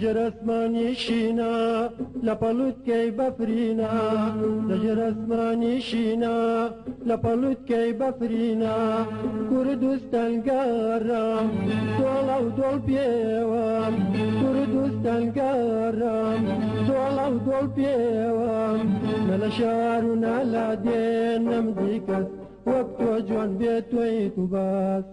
لجر اسماني شينا لبلوت كي بفرينا لجر اسماني شينا لبلوت كي بفرينا كردستان قارم دولا ودول بيوام كردستان قارم دولا ودول بيوام نلا شارنا لا دين نمديكس وقت وجوان بيت ويتو باس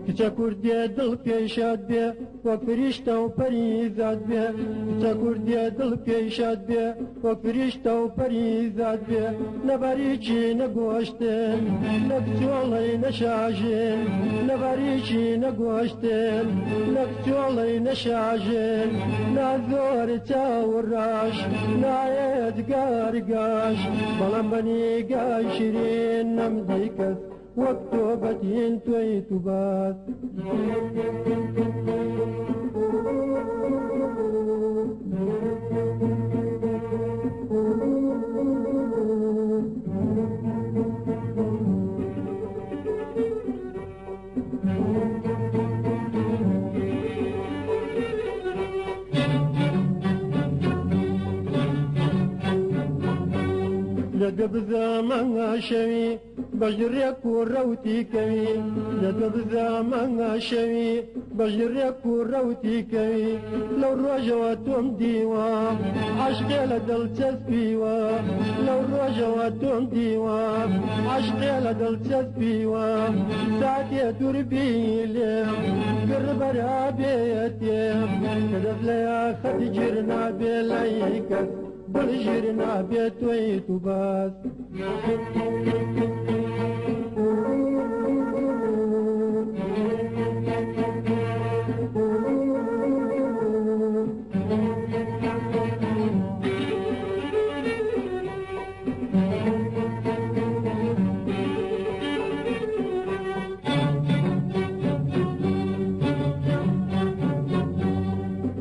کچا کردی دل پیشاد بی و فرشته و پریزاد بی کچا کردی دل پیشاد بی و فرشته و پریزاد بی نبری چی نگوشتن نکچولی نشاجن نبری چی نگوشتن نکچولی نشاجن نازور چاوراش نایت گارگاش بلن بنی گاشرین نمدیکس وكتوبتين تويتو باس لقب زمان شوي بجريك وروتي كوي لقب زمان شوي بجريك وروتي كوي لو رجوتهم ديوا عشقي لدل تسبيوا لو رجوتهم ديوا عشقي لدل تسبيوا ساعتي تربي لهم قرب رابيتي كذب ليا خدجرنا بلايكس بلجرنا بيت ويتو باس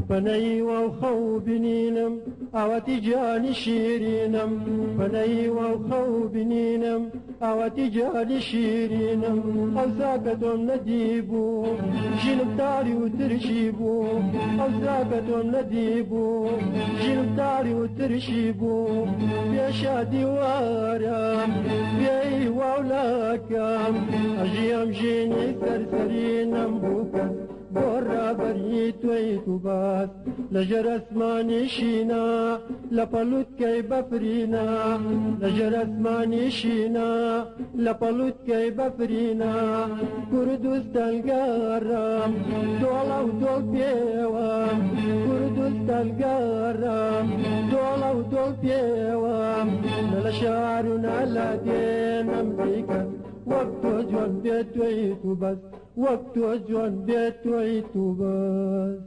فني وخو بنينم اواتي جاني شيرينم فني وخو بنينم اواتي جاني شيرينم او ساكتهم نديبو جنب داري وترشيبو او ساكتهم نديبو جنب داري وترشيبو يا شادي وارم يا وولاكم اجيام جيني سرسرينم بوكس برا بريت ويتو باس لجر اسماني شينا لبلوت كي بفرينا لجر اسماني شينا لبلوت كي بفرينا كردستان قارم دولا ودول بيوام كردستان قارم دولا ودول بيوام نلا شعرنا لا دين امريكا وقت جون بيت ويتو بس وقت جون بيت ويتو بس